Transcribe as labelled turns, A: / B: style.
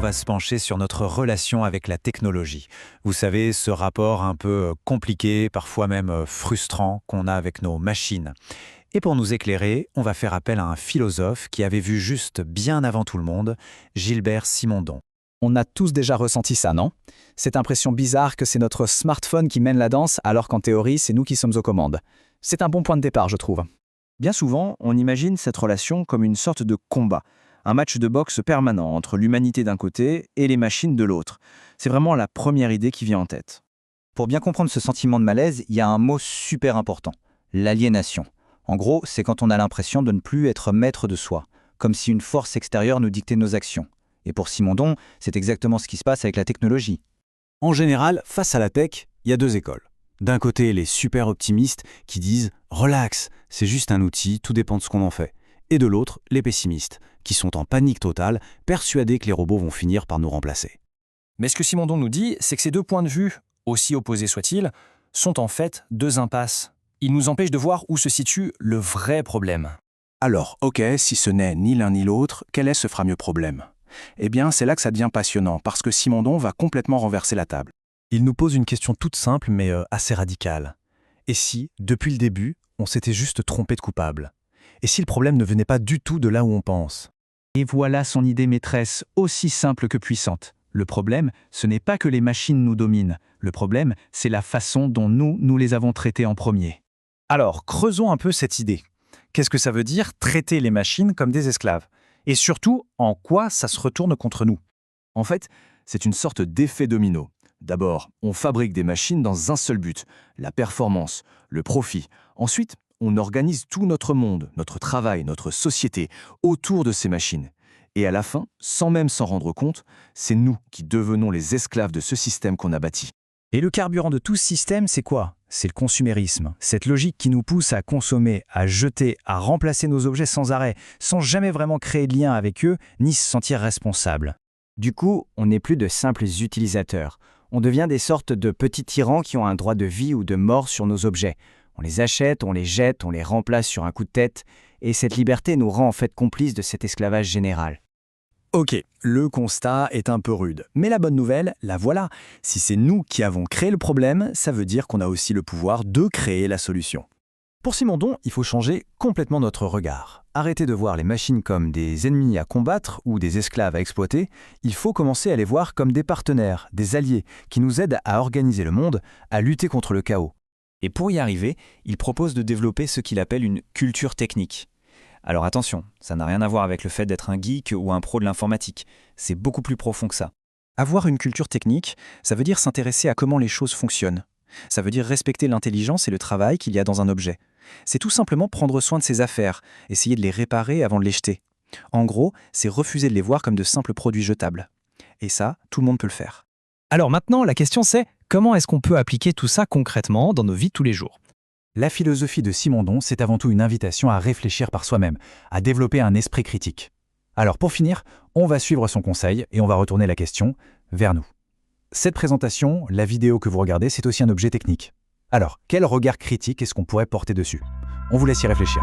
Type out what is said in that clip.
A: va se pencher sur notre relation avec la technologie. Vous savez, ce rapport un peu compliqué, parfois même frustrant qu'on a avec nos machines. Et pour nous éclairer, on va faire appel à un philosophe qui avait vu juste bien avant tout le monde, Gilbert Simondon.
B: On a tous déjà ressenti ça, non? Cette impression bizarre que c'est notre smartphone qui mène la danse alors qu'en théorie, c'est nous qui sommes aux commandes. C'est un bon point de départ, je trouve.
C: Bien souvent, on imagine cette relation comme une sorte de combat, un match de boxe permanent entre l'humanité d'un côté et les machines de l'autre. C'est vraiment la première idée qui vient en tête.
D: Pour bien comprendre ce sentiment de malaise, il y a un mot super important, l'aliénation. En gros, c'est quand on a l'impression de ne plus être maître de soi, comme si une force extérieure nous dictait nos actions. Et pour Simondon, c'est exactement ce qui se passe avec la technologie.
A: En général, face à la tech, il y a deux écoles. D'un côté, les super optimistes qui disent « relax, c'est juste un outil, tout dépend de ce qu'on en fait ». Et de l'autre, les pessimistes, qui sont en panique totale, persuadés que les robots vont finir par nous remplacer.
E: Mais ce que Simondon nous dit, c'est que ces deux points de vue, aussi opposés soient-ils, sont en fait deux impasses. Ils nous empêchent de voir où se situe le vrai problème.
F: Alors, ok, si ce n'est ni l'un ni l'autre, quel est ce fameux problème? Eh bien, c'est là que ça devient passionnant, parce que Simondon va complètement renverser la table.
G: Il nous pose une question toute simple mais assez radicale. Et si, depuis le début, on s'était juste trompé de coupable? Et si le problème ne venait pas du tout de là où on pense?
C: Et voilà son idée maîtresse, aussi simple que puissante. Le problème, ce n'est pas que les machines nous dominent. Le problème, c'est la façon dont nous les avons traitées en premier.
B: Alors, creusons un peu cette idée. Qu'est-ce que ça veut dire traiter les machines comme des esclaves? Et surtout, en quoi ça se retourne contre nous?
C: En fait, c'est une sorte d'effet domino. D'abord, on fabrique des machines dans un seul but, la performance, le profit. Ensuite, on organise tout notre monde, notre travail, notre société autour de ces machines. Et à la fin, sans même s'en rendre compte, c'est nous qui devenons les esclaves de ce système qu'on a bâti.
B: Et le carburant de tout ce système, c'est quoi? C'est le consumérisme. Cette logique qui nous pousse à consommer, à jeter, à remplacer nos objets sans arrêt, sans jamais vraiment créer de lien avec eux, ni se sentir responsable.
D: Du coup, on n'est plus de simples utilisateurs. On devient des sortes de petits tyrans qui ont un droit de vie ou de mort sur nos objets. On les achète, on les jette, on les remplace sur un coup de tête, et cette liberté nous rend en fait complices de cet esclavage général.
B: Ok, le constat est un peu rude. Mais la bonne nouvelle, la voilà. Si c'est nous qui avons créé le problème, ça veut dire qu'on a aussi le pouvoir de créer la solution.
G: Pour Simondon, il faut changer complètement notre regard. Arrêter de voir les machines comme des ennemis à combattre ou des esclaves à exploiter, il faut commencer à les voir comme des partenaires, des alliés, qui nous aident à organiser le monde, à lutter contre le chaos.
A: Et pour y arriver, il propose de développer ce qu'il appelle une culture technique. Alors attention, ça n'a rien à voir avec le fait d'être un geek ou un pro de l'informatique. C'est beaucoup plus profond que ça.
C: Avoir une culture technique, ça veut dire s'intéresser à comment les choses fonctionnent. Ça veut dire respecter l'intelligence et le travail qu'il y a dans un objet. C'est tout simplement prendre soin de ses affaires, essayer de les réparer avant de les jeter. En gros, c'est refuser de les voir comme de simples produits jetables. Et ça, tout le monde peut le faire.
B: Alors maintenant, la question c'est, comment est-ce qu'on peut appliquer tout ça concrètement dans nos vies de tous les jours?
G: La philosophie de Simondon, c'est avant tout une invitation à réfléchir par soi-même, à développer un esprit critique. Alors pour finir, on va suivre son conseil et on va retourner la question vers nous. Cette présentation, la vidéo que vous regardez, c'est aussi un objet technique. Alors, quel regard critique est-ce qu'on pourrait porter dessus? On vous laisse y réfléchir.